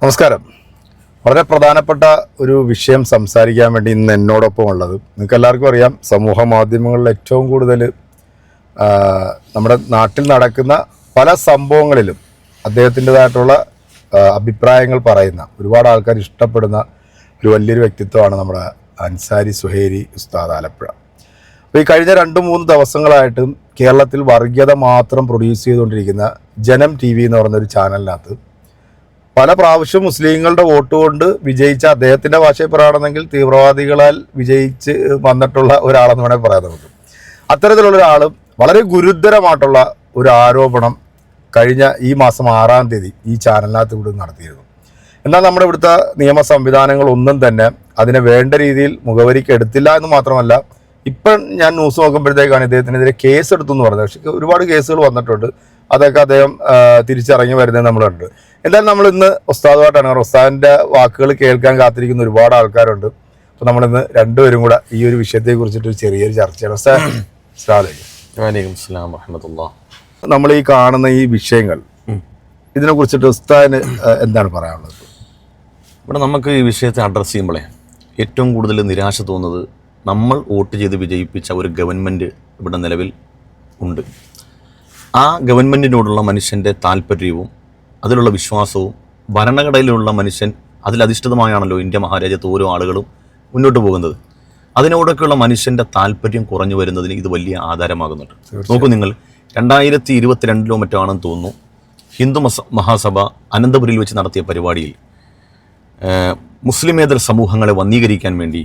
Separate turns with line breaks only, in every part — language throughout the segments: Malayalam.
നമസ്കാരം. വളരെ പ്രധാനപ്പെട്ട ഒരു വിഷയം സംസാരിക്കാൻ വേണ്ടി ഇന്ന് എന്നോടൊപ്പം ഉള്ളത്, നിങ്ങൾക്ക് എല്ലാവർക്കും അറിയാം, സമൂഹ മാധ്യമങ്ങളിൽ ഏറ്റവും കൂടുതൽ നമ്മുടെ നാട്ടിൽ നടക്കുന്ന പല സംഭവങ്ങളിലും അദ്ദേഹത്തിൻ്റെതായിട്ടുള്ള അഭിപ്രായങ്ങൾ പറയുന്ന ഒരുപാട് ആൾക്കാർ ഇഷ്ടപ്പെടുന്ന ഒരു വലിയൊരു വ്യക്തിത്വമാണ് നമ്മുടെ അൻസാരി സുഹൈരി ഉസ്താദ് ആലപ്പുഴ. അപ്പോൾ ഈ കഴിഞ്ഞ 2-3 ദിവസങ്ങളായിട്ടും കേരളത്തിൽ വർഗീയത മാത്രം പ്രൊഡ്യൂസ് ചെയ്തുകൊണ്ടിരിക്കുന്ന ജനം TV എന്ന് പറയുന്നൊരു ചാനലിനകത്ത് പല പ്രാവശ്യം മുസ്ലിങ്ങളുടെ വോട്ട് കൊണ്ട് വിജയിച്ച, അദ്ദേഹത്തിൻ്റെ ഭാഷയിൽ പറയുകയാണെങ്കിൽ തീവ്രവാദികളാൽ വിജയിച്ച് വന്നിട്ടുള്ള ഒരാളെന്ന് വേണമെങ്കിൽ പറയാൻ നമുക്ക്. അത്തരത്തിലുള്ള ഒരാൾ വളരെ ഗുരുതരമായിട്ടുള്ള ഒരു ആരോപണം കഴിഞ്ഞ ഈ മാസം 6-ാം തീയതി ഈ ചാനലിനകത്ത് ഇവിടെ നടത്തിയിരുന്നു. എന്നാൽ നമ്മുടെ ഇവിടുത്തെ നിയമ സംവിധാനങ്ങളൊന്നും തന്നെ അതിനെ വേണ്ട രീതിയിൽ മുഖവരിക്ക് എടുത്തില്ല എന്ന് മാത്രമല്ല, ഇപ്പം ഞാൻ ന്യൂസ് നോക്കുമ്പോഴത്തേക്കാണ് ഇദ്ദേഹത്തിനെതിരെ കേസ് എടുത്തു എന്ന് പറഞ്ഞത്. പക്ഷേ ഒരുപാട് കേസുകൾ വന്നിട്ടുണ്ട്, അതൊക്കെ അദ്ദേഹം തിരിച്ചിറങ്ങി വരുന്നത് നമ്മൾ കണ്ടു. എന്തായാലും നമ്മൾ ഇന്ന് ഉസ്താദുമായിട്ടാണ്, ഉസ്താദിൻ്റെ വാക്കുകൾ കേൾക്കാൻ കാത്തിരിക്കുന്ന ഒരുപാട് ആൾക്കാരുണ്ട്. അപ്പോൾ നമ്മളിന്ന് രണ്ടുപേരും കൂടെ ഈ ഒരു വിഷയത്തെ കുറിച്ചിട്ട് ചെറിയൊരു ചർച്ചയാണ്. നമ്മൾ ഈ കാണുന്ന ഈ വിഷയങ്ങൾ, ഇതിനെ കുറിച്ചിട്ട് ഉസ്താദിന് എന്താണ് പറയാനുള്ളത്?
ഇവിടെ നമുക്ക് ഈ വിഷയത്തെ അഡ്രസ്സ് ചെയ്യുമ്പോഴേ ഏറ്റവും കൂടുതൽ നിരാശ തോന്നുന്നത്, നമ്മൾ വോട്ട് ചെയ്ത് വിജയിപ്പിച്ച ഒരു ഗവൺമെൻറ് ഇവിടെ നിലവിൽ ഉണ്ട്. ആ ഗവൺമെൻറ്റിനോടുള്ള മനുഷ്യൻ്റെ താല്പര്യവും അതിലുള്ള വിശ്വാസവും ഭരണഘടനയിലുള്ള മനുഷ്യൻ അതിലധിഷ്ഠിതമായാണല്ലോ ഇന്ത്യ മഹാരാജ്യത്ത് ഓരോ ആളുകളും മുന്നോട്ട് പോകുന്നത്. അതിനോടൊക്കെയുള്ള മനുഷ്യൻ്റെ താല്പര്യം കുറഞ്ഞു വരുന്നതിന് ഇത് വലിയ ആധാരമാകുന്നുണ്ട്. നോക്കൂ, നിങ്ങൾ 2022 മറ്റോ ആണെന്ന് തോന്നുന്നു, ഹിന്ദു മഹാസഭ അനന്തപുരിയിൽ വെച്ച് നടത്തിയ പരിപാടിയിൽ മുസ്ലിമേതര സമൂഹങ്ങളെ വന്ധീകരിക്കാൻ വേണ്ടി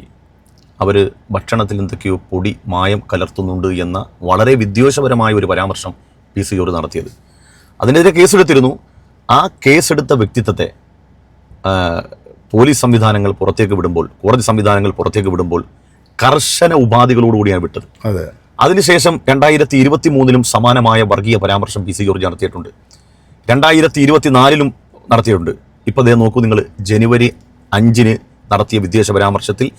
അവർ ഭക്ഷണത്തിൽ എന്തൊക്കെയോ പൊടി മായം കലർത്തുന്നുണ്ട് എന്ന വളരെ വിദ്വേഷപരമായ ഒരു പരാമർശം PC ജോർജ് നടത്തിയത്. അതിനെതിരെ കേസെടുത്തിരുന്നു. ആ കേസെടുത്ത വ്യക്തിത്വത്തെ പോലീസ് സംവിധാനങ്ങൾ പുറത്തേക്ക് വിടുമ്പോൾ, കോടതി സംവിധാനങ്ങൾ പുറത്തേക്ക് വിടുമ്പോൾ കർശന ഉപാധികളോടുകൂടിയാണ് വിട്ടത്. അതിനുശേഷം 2023 സമാനമായ വർഗീയ പരാമർശം PC ജോർജ് നടത്തിയിട്ടുണ്ട്. 2024 നടത്തിയിട്ടുണ്ട്. ഇപ്പോൾ അതേ നോക്കൂ നിങ്ങൾ, ജനുവരി 5 നടത്തിയ വിദ്വേഷ പരാമർശത്തിൽ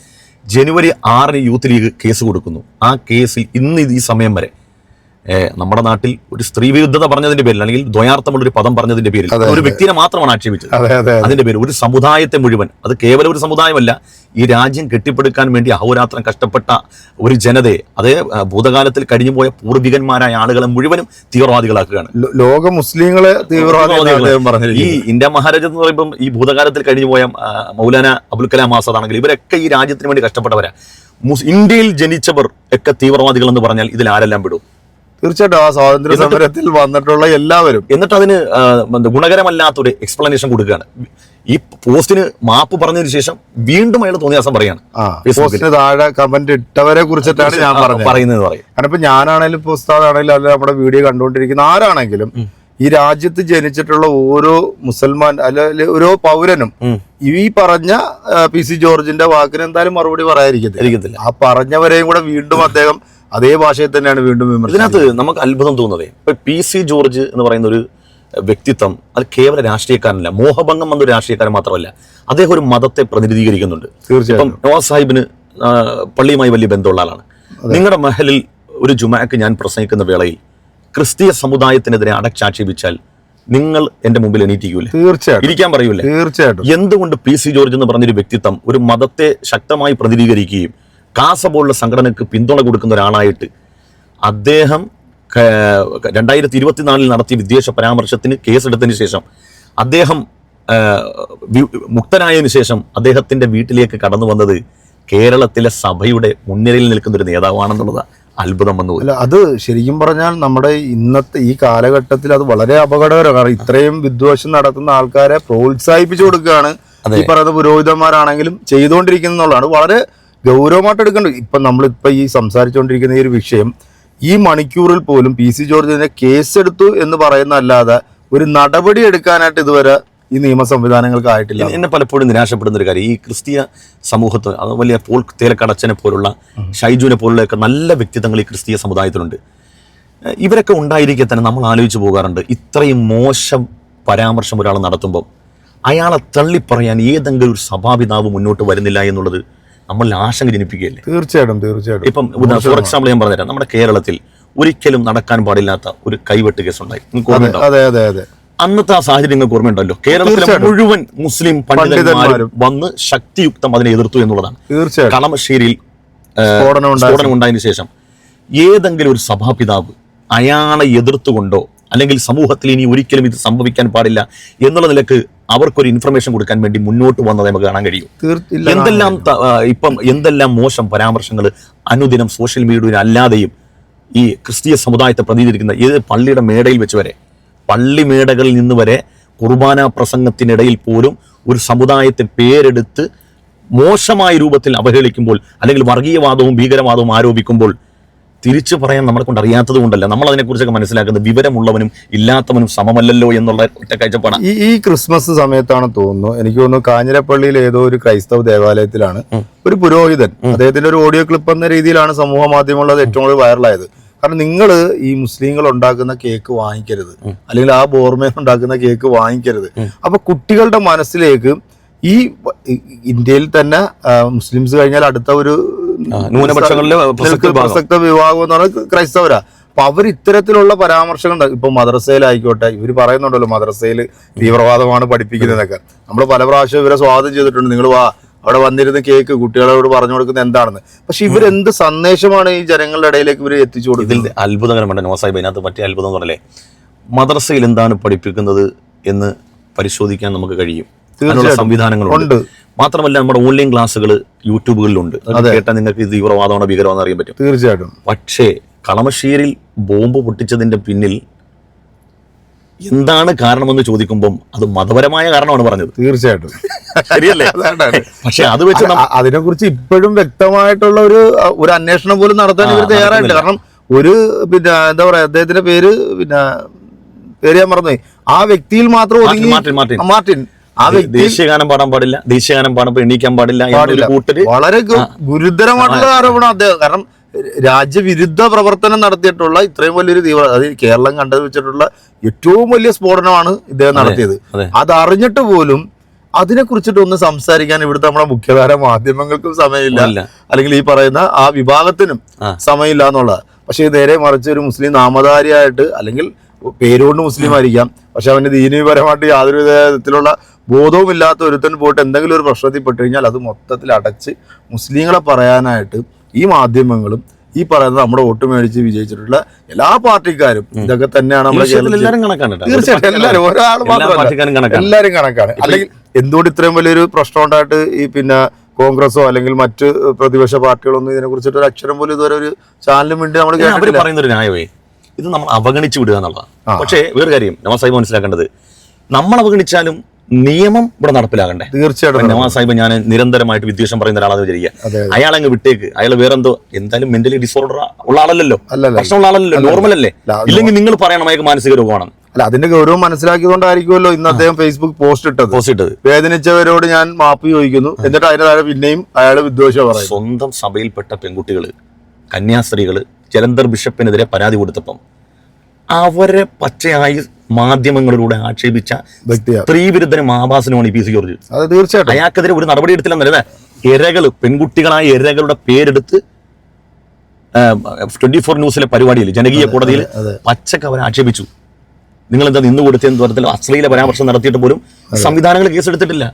ജനുവരി 6 യൂത്ത് ലീഗ് കേസ് കൊടുക്കുന്നു. ആ കേസിൽ ഇന്ന് ഈ സമയം വരെ നമ്മുടെ നാട്ടിൽ ഒരു സ്ത്രീ വിരുദ്ധത പറഞ്ഞതിന്റെ പേരിൽ, അല്ലെങ്കിൽ ദ്വയാർത്ഥമുള്ളൊരു പദം പറഞ്ഞതിന്റെ പേരിൽ ഒരു വ്യക്തിയെ മാത്രമാണ് ആക്ഷേപിച്ചത്. അതിന്റെ പേരിൽ ഒരു സമുദായത്തെ മുഴുവൻ, അത് കേവലം ഒരു സമുദായമല്ല, ഈ രാജ്യം കെട്ടിപ്പടുക്കാൻ വേണ്ടി അഹോരാത്രം കഷ്ടപ്പെട്ട ഒരു ജനതയെ, അതേ ഭൂതകാലത്തിൽ കഴിഞ്ഞുപോയ പൂർവികന്മാരായ ആളുകളെ മുഴുവനും തീവ്രവാദികളാക്കുകയാണ്.
ലോക മുസ്ലിങ്ങളെ തീവ്രവാദികൾ.
ഈ ഇന്ത്യ മഹാരാജ്യം എന്ന് പറയുമ്പം ഈ ഭൂതകാലത്തിൽ കഴിഞ്ഞുപോയ മൗലാന അബുൽ കലാം ആസാദ് ആണെങ്കിൽ ഇവരൊക്കെ ഈ രാജ്യത്തിന് വേണ്ടി കഷ്ടപ്പെട്ടവരാ. ഇന്ത്യയിൽ ജനിച്ചവർ ഒക്കെ തീവ്രവാദികൾ എന്ന് പറഞ്ഞാൽ ഇതിൽ ആരെല്ലാം വിടും?
തീർച്ചയായിട്ടും ആ സ്വാതന്ത്ര്യ സമരത്തിൽ വന്നിട്ടുള്ള എല്ലാവരും.
എന്നിട്ട് അതിന് ഗുണകരമല്ലാത്തൊരു എക്സ്പ്ലനേഷൻ കൊടുക്കുകയാണ്. ഈ പോസ്റ്റിന് മാപ്പ് പറഞ്ഞതിന് ശേഷം വീണ്ടും അയാൾ തോന്നിയാസം പറയാണ്.
താഴെ കമന്റ് ഇട്ടവരെ കുറിച്ചിട്ടാണ് ഞാൻ
പറയുന്നത്.
കാരണം ഇപ്പൊ ഞാനാണെങ്കിലും ഇപ്പൊ ഉസ്താദാണെങ്കിലും അല്ല നമ്മുടെ വീഡിയോ കണ്ടുകൊണ്ടിരിക്കുന്ന ആരാണെങ്കിലും ഈ രാജ്യത്ത് ജനിച്ചിട്ടുള്ള ഓരോ മുസൽമാൻ അല്ലെ ഓരോ പൗരനും ഈ പറഞ്ഞ PC ജോർജിന്റെ വാക്കിന് എന്തായാലും മറുപടി പറയാതിരിക്കത്തില്ല. ആ പറഞ്ഞവരെയും കൂടെ വീണ്ടും അദ്ദേഹം അതേ ഭാഷയിൽ തന്നെയാണ് വീണ്ടും
ഇതിനകത്ത് നമുക്ക് അത്ഭുതം തോന്നുന്നത്. ഇപ്പൊ PC ജോർജ് എന്ന് പറയുന്ന ഒരു വ്യക്തിത്വം അത് കേവല രാഷ്ട്രീയക്കാരനല്ല, മോഹഭംഗം വന്നൊരു രാഷ്ട്രീയക്കാരൻ മാത്രമല്ല, അദ്ദേഹം ഒരു മതത്തെ പ്രതിനിധീകരിക്കുന്നുണ്ട്. തീർച്ചയായും നവാസ് സാഹിബിന് പള്ളിയുമായി വലിയ ബന്ധമുള്ള ആളാണ്. നിങ്ങളുടെ മഹലിൽ ഒരു ജുമാക്ക് ഞാൻ പ്രസംഗിക്കുന്ന വേളയിൽ ക്രിസ്തീയ സമുദായത്തിനെതിരെ അടച്ചാക്ഷേപിച്ചാൽ നിങ്ങൾ എന്റെ മുമ്പിൽ എണീറ്റിക്കൂലേ?
തീർച്ചയായും
ഇരിക്കാൻ പറയൂലേ?
തീർച്ചയായിട്ടും.
എന്തുകൊണ്ട് PC ജോർജ് എന്ന് പറഞ്ഞൊരു വ്യക്തിത്വം ഒരു മതത്തെ ശക്തമായി പ്രതിനിധീകരിക്കുകയും കാസ പോലുള്ള സംഘടനയ്ക്ക് പിന്തുണ കൊടുക്കുന്ന ഒരാളായിട്ട് അദ്ദേഹം 2024 നടത്തിയ വിദ്വേഷ പരാമർശത്തിന് കേസെടുത്തതിന് ശേഷം അദ്ദേഹം മുക്തനായതിനു ശേഷം അദ്ദേഹത്തിന്റെ വീട്ടിലേക്ക് കടന്നു വന്നത് കേരളത്തിലെ സഭയുടെ മുൻനിരയിൽ നിൽക്കുന്ന ഒരു നേതാവാണെന്നുള്ളത് അത്ഭുതം വന്നു.
അല്ല, അത് ശരിക്കും പറഞ്ഞാൽ നമ്മുടെ ഇന്നത്തെ ഈ കാലഘട്ടത്തിൽ അത് വളരെ അപകടകരമാണ്. ഇത്രയും വിദ്വേഷം നടത്തുന്ന ആൾക്കാരെ പ്രോത്സാഹിപ്പിച്ചു കൊടുക്കുകയാണ് ഈ പറയുന്ന പുരോഹിതന്മാരാണെങ്കിലും ചെയ്തുകൊണ്ടിരിക്കുന്നുള്ളതാണ്. വളരെ ഗൗരവമായിട്ട് എടുക്കേണ്ടത്. ഇപ്പം നമ്മളിപ്പോൾ ഈ സംസാരിച്ചുകൊണ്ടിരിക്കുന്ന ഈ ഒരു വിഷയം ഈ മണിക്കൂറിൽ പോലും PC ജോർജിനെ കേസെടുത്തു എന്ന് പറയുന്നതല്ലാതെ ഒരു നടപടി എടുക്കാനായിട്ട് ഇതുവരെ ഈ നിയമ സംവിധാനങ്ങൾക്ക് ആയിട്ടില്ല.
എന്നെ പലപ്പോഴും നിരാശപ്പെടുന്ന ഒരു കാര്യം, ഈ ക്രിസ്തീയ സമൂഹത്ത് അത് വലിയ പോൾ തേലക്കടച്ചനെ പോലുള്ള ഷൈജുവിനെ പോലുള്ളൊക്കെ നല്ല വ്യക്തിത്വങ്ങൾ ഈ ക്രിസ്തീയ സമുദായത്തിലുണ്ട്. ഇവരൊക്കെ ഉണ്ടായിരിക്കെ തന്നെ നമ്മൾ ആലോചിച്ച് പോകാറുണ്ട്, ഇത്രയും മോശം പരാമർശം ഒരാൾ നടത്തുമ്പോൾ അയാളെ തള്ളിപ്പറയാൻ ഏതെങ്കിലും ഒരു സഭാപിതാവ് മുന്നോട്ട് വരുന്നില്ല എന്നുള്ളത് നമ്മൾ ആശങ്ക ജനിപ്പിക്കുകയല്ലേ?
തീർച്ചയായിട്ടും.
ഇപ്പം ഫോർ എക്സാമ്പിൾ ഞാൻ പറഞ്ഞുതരാം. നമ്മുടെ കേരളത്തിൽ ഒരിക്കലും നടക്കാൻ പാടില്ലാത്ത ഒരു കൈവെട്ട് കേസുണ്ടായി. അന്നത്തെ ആ സാഹചര്യം നിങ്ങൾക്ക് ഓർമ്മയുണ്ടല്ലോ, കേരളത്തിലെ മുഴുവൻ മുസ്ലിം പണ്ഡിതന്മാരും വന്ന് ശക്തിയുക്തം അതിനെ എതിർത്തു എന്നുള്ളതാണ്.
തീർച്ചയായും
കളമശ്ശേരിയിൽ സ്ഫോടനം ഉണ്ടായതിനു ശേഷം ഏതെങ്കിലും ഒരു സഭാപിതാവ് അയാളെ എതിർത്തുകൊണ്ടോ അല്ലെങ്കിൽ സമൂഹത്തിൽ ഇനി ഒരിക്കലും ഇത് സംഭവിക്കാൻ പാടില്ല എന്നുള്ള നിലക്ക് അവർക്കൊരു ഇൻഫർമേഷൻ കൊടുക്കാൻ വേണ്ടി മുന്നോട്ട് വന്നത് നമുക്ക് കാണാൻ കഴിയും. എന്തെല്ലാം മോശം പരാമർശങ്ങൾ അനുദിനം സോഷ്യൽ മീഡിയയിൽ അല്ലാതെയും ഈ ക്രിസ്തീയ സമുദായത്തെ പ്രതിനിധീകരിക്കുന്ന ഏത് പള്ളിയുടെ മേടയിൽ വെച്ച് വരെ, പള്ളി മേടകളിൽ നിന്ന് വരെ കുർബാന പ്രസംഗത്തിനിടയിൽ പോലും ഒരു സമുദായത്തെ പേരെടുത്ത് മോശമായ രൂപത്തിൽ അവഹേളിക്കുമ്പോൾ അല്ലെങ്കിൽ വർഗീയവാദവും ഭീകരവാദവും ആരോപിക്കുമ്പോൾ തിരിച്ചു പറയാൻ നമ്മളെ കൊണ്ട് അറിയാത്തത് കൊണ്ടല്ല, നമ്മൾ അതിനെക്കുറിച്ചൊക്കെ മനസ്സിലാക്കുന്നത് വിവരമുള്ളവനും ഇല്ലാത്തവനും സമമല്ലല്ലോ എന്നുള്ള ഒറ്റ കാഴ്ചപ്പാടാണ്.
ഈ ക്രിസ്മസ് സമയത്താണ് തോന്നുന്നു, എനിക്ക് തോന്നുന്നു കാഞ്ഞിരപ്പള്ളിയിൽ ഏതോ ഒരു ക്രൈസ്തവ ദേവാലയത്തിലാണ് ഒരു പുരോഹിതൻ, അദ്ദേഹത്തിന്റെ ഒരു ഓഡിയോ ക്ലിപ്പ് എന്ന രീതിയിലാണ് സമൂഹ മാധ്യമങ്ങളിൽ ഏറ്റവും കൂടുതൽ വൈറലായത്. കാരണം നിങ്ങൾ ഈ മുസ്ലിങ്ങൾ ഉണ്ടാക്കുന്ന കേക്ക് വാങ്ങിക്കരുത്, അല്ലെങ്കിൽ ആ ബോർമേൻ ഉണ്ടാക്കുന്ന കേക്ക് വാങ്ങിക്കരുത്. അപ്പൊ കുട്ടികളുടെ മനസ്സിലേക്ക് ഈ ഇന്ത്യയിൽ തന്നെ മുസ്ലിംസ് കഴിഞ്ഞാൽ അടുത്ത ഒരു
ന്യൂനപക്ഷങ്ങളിലെ
പ്രസക്ത വിഭാഗം എന്ന് പറഞ്ഞാൽ ക്രൈസ്തവരാ. അപ്പൊ അവർ ഇത്തരത്തിലുള്ള പരാമർശങ്ങൾ ഇപ്പൊ മദ്രസയിലായിക്കോട്ടെ, ഇവർ പറയുന്നുണ്ടല്ലോ മദ്രസയിൽ തീവ്രവാദമാണ് പഠിപ്പിക്കുന്നതൊക്കെ. നമ്മൾ പല പ്രാവശ്യം ഇവരെ സ്വാഗതം ചെയ്തിട്ടുണ്ട്, നിങ്ങൾ വാ അവിടെ വന്നിരുന്ന കേക്ക് കുട്ടികളോട് പറഞ്ഞു കൊടുക്കുന്നത് എന്താണെന്ന്. പക്ഷെ ഇവരെന്ത് സന്ദേശമാണ് ഈ ജനങ്ങളുടെ ഇടയിലേക്ക് ഇവർ എത്തിച്ചു കൊടുക്കുന്നത്?
ഇതിൽ അത്ഭുതകരമുണ്ട് നോസാഹിബ്. അതിനകത്ത് മറ്റേ അത്ഭുതം എന്ന് പറഞ്ഞല്ലേ, മദ്രസയിൽ എന്താണ് പഠിപ്പിക്കുന്നത് എന്ന് പരിശോധിക്കാൻ നമുക്ക് കഴിയും. സംവിധാനങ്ങളുണ്ട്. മാത്രമല്ല നമ്മുടെ ഓൺലൈൻ ക്ലാസ്സുകൾ യൂട്യൂബുകളിലുണ്ട്. കേട്ടാൽ നിങ്ങൾക്ക് ഇത് തീവ്രവാദമാണോ ഭീകരമാണെന്ന് അറിയാൻ പറ്റും.
തീർച്ചയായിട്ടും.
പക്ഷേ കളമശ്ശേരിയിൽ ബോംബ് പൊട്ടിച്ചതിന്റെ പിന്നിൽ എന്താണ് കാരണമെന്ന് ചോദിക്കുമ്പോൾ അത് മതപരമായ കാരണമാണ് പറഞ്ഞത്.
തീർച്ചയായിട്ടും
ശരിയല്ലേ? പക്ഷെ അത് വെച്ച്
അതിനെക്കുറിച്ച് ഇപ്പോഴും വ്യക്തമായിട്ടുള്ള ഒരു അന്വേഷണം പോലും നടത്താൻ ഇവർ തയ്യാറായിട്ടില്ല. കാരണം ഒരു എന്താ പറയാ, അദ്ദേഹത്തിന്റെ പേര് ഞാൻ മറന്നുപോയി, ആ വ്യക്തിയിൽ മാത്രം മാർട്ടിൻ ആ
ദേശീയഗാനം പാടാൻ പാടില്ല, ദേശീയഗാനം പാടുമ്പോൾ എണീക്കാൻ പാടില്ല.
വളരെ ഗുരുതരമായിട്ടുള്ള ആരോപണം അദ്ദേഹം. കാരണം രാജ്യവിരുദ്ധ പ്രവർത്തനം നടത്തിയിട്ടുള്ള ഇത്രയും വലിയൊരു അത് കേരളം കണ്ടത് വെച്ചിട്ടുള്ള ഏറ്റവും വലിയ സ്ഫോടനമാണ് ഇദ്ദേഹം നടത്തിയത്. അതറിഞ്ഞിട്ട് പോലും അതിനെ കുറിച്ചിട്ടൊന്നും സംസാരിക്കാൻ ഇവിടുത്തെ നമ്മുടെ മുഖ്യധാര മാധ്യമങ്ങൾക്കും സമയമില്ല, അല്ലെങ്കിൽ ഈ പറയുന്ന ആ വിഭാഗത്തിനും സമയമില്ല എന്നുള്ളത്. പക്ഷേ നേരെ മറിച്ച് ഒരു മുസ്ലിം നാമധാരിയായിട്ട്, അല്ലെങ്കിൽ പേരുകൊണ്ട് മുസ്ലിം ആയിരിക്കാം, പക്ഷെ അവന് ദീനീപരമായിട്ട് യാതൊരു വിധത്തിലുള്ള ബോധവും ഇല്ലാത്ത ഒരുത്തൻ പോയിട്ട് എന്തെങ്കിലും ഒരു പ്രശ്നത്തിൽ പെട്ട് കഴിഞ്ഞാൽ അത് മൊത്തത്തിൽ അടച്ച് മുസ്ലിങ്ങളെ പറയാനായിട്ട് ഈ മാധ്യമങ്ങളും ഈ പറയുന്ന നമ്മുടെ വോട്ട് മേടിച്ച് വിജയിച്ചിട്ടുള്ള എല്ലാ പാർട്ടിക്കാരും ഇതൊക്കെ തന്നെയാണ് നമ്മുടെ കേരളത്തിൽ. തീർച്ചയായിട്ടും എല്ലാവരും, ഒരാൾ മാത്രമല്ല, എല്ലാവരും കണക്കാണ്. അല്ലെങ്കിൽ എന്തുകൊണ്ട് ഇത്രയും വലിയൊരു പ്രശ്നം ഉണ്ടായിട്ട് ഈ കോൺഗ്രസോ അല്ലെങ്കിൽ മറ്റ് പ്രതിപക്ഷ പാർട്ടികളൊന്നും ഇതിനെ കുറിച്ചിട്ട് ഒരു അക്ഷരം പോലും ഇതുവരെ ഒരു ചാനലിനും വേണ്ടി നമ്മൾ
പറയുന്ന ഒരു ന്യായമേ ഇത് നമ്മൾ അവഗണിച്ചു വിടുക എന്നുള്ളതാണ്. പക്ഷേ വേറെ കാര്യം നവാസ് സാഹിബ് മനസ്സിലാക്കേണ്ടത്, നമ്മൾ അവഗണിച്ചാലും നിയമം ഇവിടെ നടപ്പിലാകണ്ടേ?
തീർച്ചയായിട്ടും.
നവാസ് സാഹിബ് ഞാൻ നിരന്തരമായിട്ട് വിദ്വേഷം പറയുന്ന ഒരാളാണെന്ന് വിചാരിക്കുക, അയാളങ്ങ് വിട്ടേക്ക്, അയാൾ വേറെന്തോ എന്തായാലും മെന്റലി ഡിസോർഡർ ഉള്ള ആളല്ലല്ലോ, പ്രശ്നമുള്ള ആളല്ലല്ലോ, നോർമൽ അല്ലേ? ഇല്ലെങ്കിൽ നിങ്ങൾ പറയണം അയാൾക്ക് മാനസിക രോഗമാണെന്ന്.
അല്ല, അതിന്റെ ഗൗരവം മനസ്സിലാക്കിയതുകൊണ്ടായിരിക്കുമല്ലോ ഇന്ന് അദ്ദേഹം ഫേസ്ബുക്ക് പോസ്റ്റ് ഇട്ടത്. വേദനിച്ചവരോട് ഞാൻ മാപ്പ് ചോദിക്കുന്നു, എന്നിട്ട് അതിന്റെ താഴെ പിന്നെയും അയാൾ വിദ്വേഷം പറയും.
സ്വന്തം സഭയിൽപ്പെട്ട പെൺകുട്ടികള്, കന്യാസ്ത്രീകള് ജലന്ധർ ബിഷപ്പിനെതിരെ പരാതി കൊടുത്തപ്പം അവരെ പച്ചയായി മാധ്യമങ്ങളിലൂടെ ആക്ഷേപിച്ച സ്ത്രീവിരുദ്ധനും ആഭാസനുമാണ് ഈ പി സി ജോർജ്.
തീർച്ചയായിട്ടും
അയാൾക്കെതിരെ ഒരു നടപടി എടുത്തില്ലെന്നല്ലേ? ഇരകള്, പെൺകുട്ടികളായ ഇരകളുടെ പേരെടുത്ത് 24 ന്യൂസിലെ പരിപാടിയിൽ, ജനകീയ കോടതിയിൽ പച്ചക്ക് അവരെ ആക്ഷേപിച്ചു. നിങ്ങളെന്താ നിന്ന് കൊടുത്തതെന്ന് തരത്തിൽ അശ്ലീല പരാമർശം നടത്തിയിട്ട് പോലും സംവിധാനങ്ങൾ കേസെടുത്തിട്ടില്ല.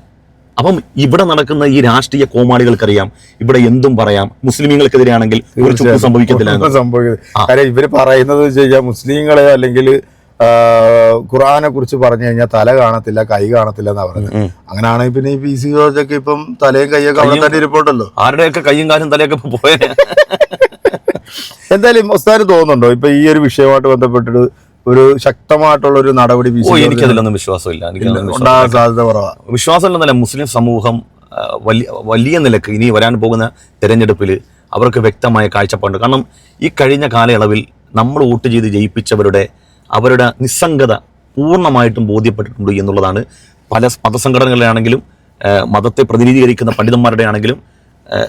അപ്പം ഇവിടെ നടക്കുന്ന ഈ രാഷ്ട്രീയ കോമാളികൾക്കറിയാം ഇവിടെ എന്തും പറയാം, മുസ്ലിമീങ്ങൾക്കെതിരെയാണെങ്കിൽ ഒരു ചുക്കും സംഭവിക്കത്തില്ല.
കാര്യം ഇവര് പറയുന്നത് വെച്ച് കഴിഞ്ഞാൽ മുസ്ലിങ്ങളെ അല്ലെങ്കിൽ ഖുർആനെ കുറിച്ച് പറഞ്ഞു കഴിഞ്ഞാൽ തല കാണത്തില്ല, കൈ കാണത്തില്ല എന്നാ പറയുന്നത്. അങ്ങനെയാണെങ്കിൽ പിന്നെ ഈ പി സി ജോർജൊക്കെ ഇപ്പം തലയും കൈയൊക്കെ അവിടെ തന്നെ ഇരിപ്പുണ്ടല്ലോ.
ആരുടെയൊക്കെ കൈയും കാലും തലയൊക്കെ പോയ.
എന്തായാലും ഉസ്താദിന് തോന്നുന്നുണ്ടോ ഇപ്പൊ ഈ ഒരു വിഷയമായിട്ട് ബന്ധപ്പെട്ടിട്ട് ഒരു ശക്തമായിട്ടുള്ള ഒരു നടപടി?
എനിക്കതിലൊന്നും വിശ്വാസമില്ല,
ഉണ്ടാകാൻ സാധ്യത കുറവാണ്.
വിശ്വാസമില്ലെന്നല്ല, മുസ്ലിം സമൂഹം വലിയ നിലക്ക് ഇനി വരാൻ പോകുന്ന തെരഞ്ഞെടുപ്പിൽ അവർക്ക് വ്യക്തമായ കാഴ്ചപ്പാടുണ്ട്. കാരണം ഈ കഴിഞ്ഞ കാലയളവിൽ നമ്മൾ വോട്ട് ചെയ്ത് ജയിപ്പിച്ചവരുടെ നിസ്സംഗത പൂർണ്ണമായിട്ടും ബോധ്യപ്പെട്ടിട്ടുണ്ട് എന്നുള്ളതാണ്. പല മതസംഘടനകളുടെ ആണെങ്കിലും മതത്തെ പ്രതിനിധീകരിക്കുന്ന പണ്ഡിതന്മാരുടെ ആണെങ്കിലും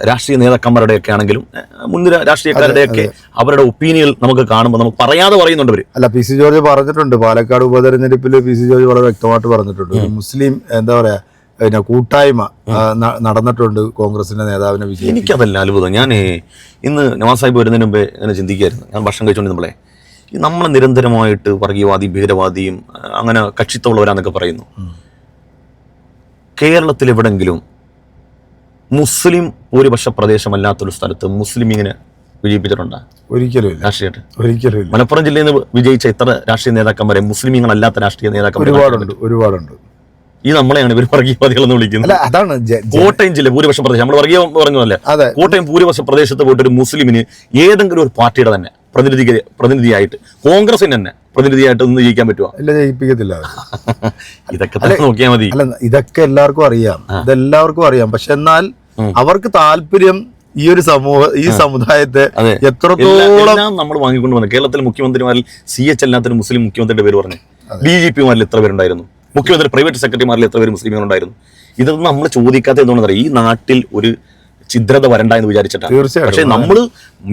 രാഷ്ട്രീയ നേതാക്കന്മാരുടെയൊക്കെ ആണെങ്കിലും മുൻനിര രാഷ്ട്രീയക്കാരുടെയൊക്കെ അവരുടെ ഒപ്പീനിയൻ നമുക്ക് കാണുമ്പോൾ നമുക്ക് പറയാതെ പറയുന്നുണ്ട് അവര്.
അല്ല, പി സി ജോർജ് പറഞ്ഞിട്ടുണ്ട് പാലക്കാട് ഉപതെരഞ്ഞെടുപ്പിൽ പി സി ജോർജ് വളരെ വ്യക്തമായിട്ട് പറഞ്ഞിട്ടുണ്ട്, മുസ്ലിം എന്താ പറയാ കൂട്ടായ്മ നടന്നിട്ടുണ്ട് കോൺഗ്രസിന്റെ നേതാവിനെ വിജയിക്കും.
എനിക്കതല്ല അത്ഭുതം. ഞാൻ ഇന്ന് നവാസ് സാഹിബ് വരുന്നതിന് മുമ്പേ അങ്ങനെ ചിന്തിക്കുകയായിരുന്നു. ഞാൻ ഭക്ഷണം കഴിച്ചുകൊണ്ട് നമ്മളെ ഈ നമ്മൾ നിരന്തരമായിട്ട് വർഗീയവാദിയും ഭീകരവാദിയും അങ്ങനെ കക്ഷിത്തമുള്ളവരാന്നൊക്കെ പറയുന്നു. കേരളത്തിൽ എവിടെങ്കിലും മുസ്ലിം ഭൂരിപക്ഷ പ്രദേശമല്ലാത്തൊരു സ്ഥലത്ത് മുസ്ലിമിങ്ങനെ വിജയിപ്പിച്ചിട്ടുണ്ടോ?
ഒരിക്കലും
രാഷ്ട്രീയമായിട്ട്
ഒരിക്കലും ഇല്ല.
മലപ്പുറം ജില്ലയിൽ നിന്ന് വിജയിച്ച എത്ര രാഷ്ട്രീയ നേതാക്കന്മാരെ മുസ്ലിമീങ്ങളല്ലാത്ത രാഷ്ട്രീയ നേതാക്കന്മാർ?
ഒരുപാടുണ്ട്.
ഈ നമ്മളെയാണ് ഇവർ വർഗീയവാദികളെന്ന് വിളിക്കുന്നത്.
അതാണ്
കോട്ടയം ജില്ല ഭൂരിപക്ഷ പ്രദേശം, നമ്മൾ വർഗീയ പറഞ്ഞതല്ലേ, കോട്ടയം ഭൂരിപക്ഷ പ്രദേശത്ത് പോയിട്ട് ഒരു മുസ്ലിമിന് ഏതെങ്കിലും ഒരു പാർട്ടിയുടെ തന്നെ പ്രതിനിധിയായിട്ട്, കോൺഗ്രസിന് തന്നെ പ്രതിനിധിയായിട്ട് ഒന്ന് ജയിക്കാൻ പറ്റുമോ?
ഇല്ല, ജയിപ്പിക്കത്തില്ല.
ഇതൊക്കെ നോക്കിയാൽ മതി.
അല്ല, ഇതൊക്കെ എല്ലാവർക്കും അറിയാം, ഇതെല്ലാവർക്കും അറിയാം. പക്ഷെ എന്നാൽ അവർക്ക് താല്പര്യം ഈ ഒരു ഈ സമുദായത്തെ എത്രത്തോളം
നമ്മൾ വാങ്ങിക്കൊണ്ട് വന്നത്. കേരളത്തിലെ മുഖ്യമന്ത്രിമാരിൽ CH അല്ലാത്തൊരു മുസ്ലിം മുഖ്യമന്ത്രിയുടെ പേര് പറഞ്ഞു. DGPമാരിൽ എത്ര പേരുണ്ടായിരുന്നു? മുഖ്യമന്ത്രി പ്രൈവറ്റ് സെക്രട്ടറിമാരിൽ എത്ര പേര് മുസ്ലിമുകളുണ്ടായിരുന്നു? ഇതൊന്നും നമ്മൾ ചോദിക്കാത്ത എന്തുകൊണ്ടെന്ന് അറിയാം. ഈ നാട്ടിൽ ഒരു ഛിദ്രത വരണ്ട എന്ന് വിചാരിച്ചിട്ടാണ്. പക്ഷെ നമ്മൾ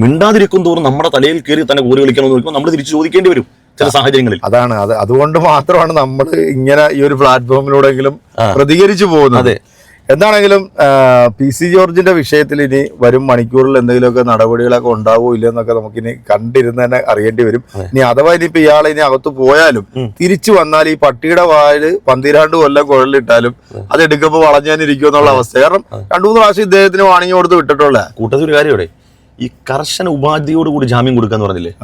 മിണ്ടാതിരിക്കും തോറും നമ്മുടെ തലയിൽ കയറി തന്നെ കോരി കളിക്കണമെന്ന് നോക്കുമ്പോൾ നമ്മൾ തിരിച്ചു ചോദിക്കേണ്ടി വരും ചില സാഹചര്യങ്ങളിൽ.
അതുകൊണ്ട് മാത്രമാണ് നമ്മൾ ഇങ്ങനെ ഈ ഒരു പ്ലാറ്റ്ഫോമിലൂടെങ്കിലും പ്രതികരിച്ചു പോകുന്നത്. എന്താണെങ്കിലും PC ജോർജിന്റെ വിഷയത്തിൽ ഇനി വരും മണിക്കൂറിൽ എന്തെങ്കിലുമൊക്കെ നടപടികളൊക്കെ ഉണ്ടാവോ ഇല്ലെന്നൊക്കെ നമുക്കിനി കണ്ടിരുന്ന് തന്നെ അറിയേണ്ടി വരും. ഇനി അഥവാ ഇനിയിപ്പോ ഇയാളെ ഇനി അകത്ത് പോയാലും തിരിച്ചു വന്നാൽ ഈ പട്ടിയുടെ വാല് 12 കൊല്ലം കുഴലിട്ടാലും അത് എടുക്കുമ്പോൾ വളഞ്ഞാനിരിക്കും എന്നുള്ള അവസ്ഥ. കാരണം 2-3 പ്രാവശ്യം ഇദ്ദേഹത്തിന് വാണിംഗ് കൊടുത്ത് വിട്ടിട്ടുള്ള
കൂട്ടത്തിൽ ഒരു കാര്യം, ഈ കർശന ഉപാധിയോടുകൂടി ജാമ്യം കൊടുക്കാന്ന് പറഞ്ഞില്ലേ,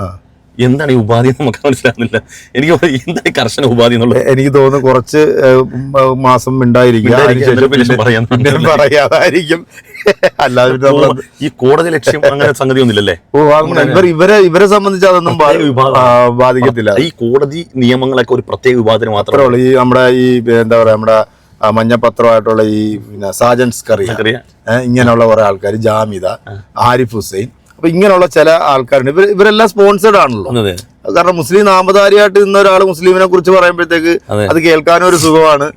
എന്താണ് ഈ ഉപാധി നമുക്ക് മനസ്സിലാകുന്നില്ല. എനിക്ക് എന്താണ് ഈ കർശന ഉപാധി എന്നുള്ളത്? എനിക്ക്
തോന്നുന്നു കുറച്ച് മാസം പറയാതായിരിക്കും. അല്ലാതെ
ഈ കോടതി ലക്ഷ്യം അങ്ങനെ സംഗതി ഒന്നുമില്ലല്ലേ?
ഇവരെ സംബന്ധിച്ച് അതൊന്നും ബാധിക്കത്തില്ല.
ഈ കോടതി നിയമങ്ങളൊക്കെ ഒരു പ്രത്യേക വിഭാഗത്തിന് മാത്രമേ ഉള്ളൂ.
ഈ നമ്മുടെ ഈ എന്താ പറയാ, നമ്മുടെ മഞ്ഞപത്രമായിട്ടുള്ള ഈ സാജൻസ് കറിയ, ഇങ്ങനെയുള്ള കുറെ ആൾക്കാർ, ജാമിദ, ആരിഫ് ഹുസൈൻ, അപ്പൊ ഇങ്ങനെയുള്ള ചില ആൾക്കാരുണ്ട്. ഇവരെല്ലാം സ്പോൺസേഡ് ആണല്ലോ. കാരണം മുസ്ലിം നാമധാരിയായിട്ട് നിന്ന ഒരാൾ മുസ്ലിമിനെ കുറിച്ച് പറയുമ്പോഴത്തേക്ക് അത് കേൾക്കാനും ഒരു സുഖമാണ്.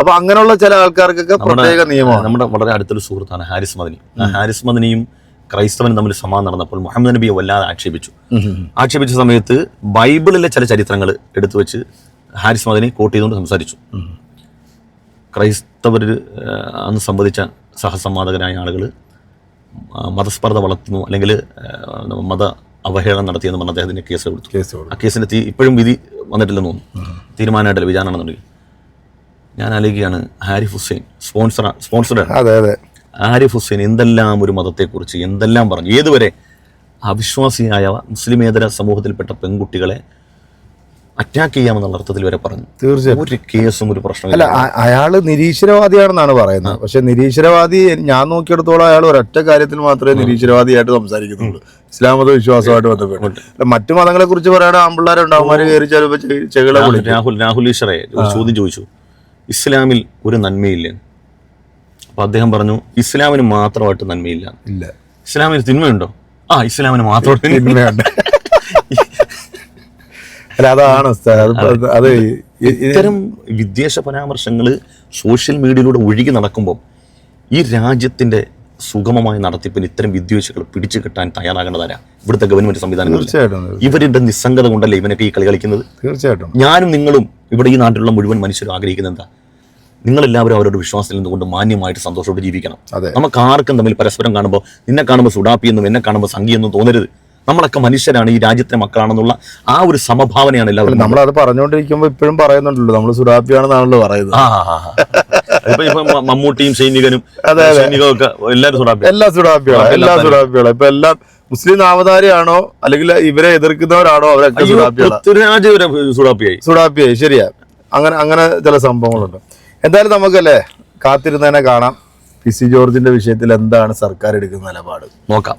അപ്പൊ അങ്ങനെയുള്ള ചില ആൾക്കാർക്കൊക്കെ പ്രത്യേക നിയമമാണ്.
നമ്മുടെ വളരെ അടുത്തൊരു സുഹൃത്താണ് ഹാരിസ് മദനി. ഹാരിസ് മദനിയും ക്രൈസ്തവനും തമ്മിൽ സമാധാനം നടന്നപ്പോൾ മുഹമ്മദ് നബിയെ വല്ലാതെ ആക്ഷേപിച്ച സമയത്ത് ബൈബിളിലെ ചില ചരിത്രങ്ങൾ എടുത്തു വെച്ച് ഹാരിസ് മദനി കോട്ട് ചെയ്തുകൊണ്ട് സംസാരിച്ചു. ക്രൈസ്തവർ അന്ന് സംബന്ധിച്ച സഹസംവാദകരായ ആളുകൾ മതസ്പർദ്ധ വളർത്തുന്നു, അല്ലെങ്കിൽ മത അവഹേളനം നടത്തിയെന്ന് പറഞ്ഞ അദ്ദേഹത്തിന് കേസ് കൊടുത്തു. ആ കേസിന്റെ ഇപ്പോഴും വിധി വന്നിട്ടില്ലെന്ന് തോന്നുന്നു, തീരുമാനമായിട്ടല്ല, വിചാരണ. ഞാൻ ആലോചിക്കുകയാണ്, ഹാരിഫ് ഹുസൈൻ സ്പോൺസറാണ്. ഹാരിഫ് ഹുസൈൻ എന്തെല്ലാം ഒരു മതത്തെക്കുറിച്ച് എന്തെല്ലാം പറഞ്ഞു. ഏതുവരെ അവിശ്വാസിയായ മുസ്ലിമേതര സമൂഹത്തിൽപ്പെട്ട പെൺകുട്ടികളെ അറ്റാക്ക് ചെയ്യാമെന്നുള്ള അർത്ഥത്തിൽ വരെ പറഞ്ഞു.
തീർച്ചയായും
ഒരു കേസും ഒരു പ്രശ്നമില്ല.
അല്ല, അയാള് നിരീശ്വരവാദിയാണെന്നാണ് പറയുന്നത്. പക്ഷെ നിരീശ്വരവാദി, ഞാൻ നോക്കിയെടുത്തോളം അയാൾ ഒരൊറ്റ കാര്യത്തിൽ മാത്രമേ നിരീശ്വരവാദിയായിട്ട് സംസാരിക്കുന്നുള്ളൂ, ഇസ്ലാം മത വിശ്വാസമായിട്ട് ബന്ധപ്പെട്ട്. മറ്റു മതങ്ങളെ കുറിച്ച് പറയുകയാണെങ്കിൽ ആമ്പിള്ളേരുണ്ടാവുമാര് കയറി ചിലപ്പോൾ ചെകളെ വിളിക്കും.
രാഹുൽ ഈശ്വറെ ഒരു ചോദ്യം ചോദിച്ചു, ഇസ്ലാമിൽ ഒരു നന്മയില്ല. അപ്പൊ അദ്ദേഹം പറഞ്ഞു, ഇസ്ലാമിന് മാത്രമായിട്ട് നന്മയില്ല.
ഇല്ല.
ഇസ്ലാമിന് തിന്മയുണ്ടോ? ഇസ്ലാമിന് മാത്രമായിട്ട് തിന്മയുണ്ട്.
അതാണ് അത്.
ഇത്തരം വിദ്വേഷ പരാമർശങ്ങൾ സോഷ്യൽ മീഡിയയിലൂടെ ഒഴുകി നടക്കുമ്പോൾ ഈ രാജ്യത്തിന്റെ സുഗമമായ നടത്തിപ്പിന് ഇത്തരം വിദ്വേഷികൾ പിടിച്ചു കിട്ടാൻ തയ്യാറാകേണ്ടതാരാ? ഇവിടുത്തെ ഗവൺമെന്റ് സംവിധാനങ്ങൾ. ഇവരുടെ നിസ്സംഗത കൊണ്ടല്ലേ ഇവനൊക്കെ ഈ കളി കളിക്കുന്നത്?
തീർച്ചയായിട്ടും.
ഞാനും നിങ്ങളും ഇവിടെ ഈ നാട്ടിലുള്ള മുഴുവൻ മനുഷ്യരും ആഗ്രഹിക്കുന്നത് എന്താ? നിങ്ങളെല്ലാവരും അവരുടെ വിശ്വാസത്തിൽ നിന്നുകൊണ്ട് മാന്യമായിട്ട് സന്തോഷത്തോടെ ജീവിക്കണം. നമുക്ക് ആർക്കും തമ്മിൽ പരസ്പരം കാണുമ്പോൾ, നിന്നെ കാണുമ്പോൾ സുഡാപ്പിയെന്നും എന്നെ കാണുമ്പോൾ സംഘിയെന്നും തോന്നരുത്. നമ്മളൊക്കെ മനുഷ്യരാണ്, ഈ രാജ്യത്തെ മക്കളാണെന്നുള്ള ആ ഒരു സമഭാവനയാണ് എല്ലാവരും.
നമ്മളത് പറഞ്ഞുകൊണ്ടിരിക്കുമ്പോൾ ഇപ്പോഴും പറയുന്നുണ്ടല്ലോ, നമ്മൾ സുഡാപ്പിയാണെന്നാണല്ലോ പറയുന്നത്.
മമ്മൂട്ടിയും സൈനികനും സൈനികമൊക്കെ എല്ലാവരും
സുഡാപ്പിയാണ്. ഇപ്പൊ എല്ലാം മുസ്ലിം നാമധാരിയാണോ അല്ലെങ്കിൽ ഇവരെ എതിർക്കുന്നവരാണോ അവരൊക്കെ സുഡാപ്പിയായി. ശരിയാ, അങ്ങനെ ചില സംഭവങ്ങളുണ്ട്. എന്തായാലും നമുക്കല്ലേ കാത്തിരുന്ന് തന്നെ കാണാം PC ജോർജിന്റെ വിഷയത്തിൽ എന്താണ് സർക്കാർ എടുക്കുന്ന നിലപാട്.
നോക്കാം.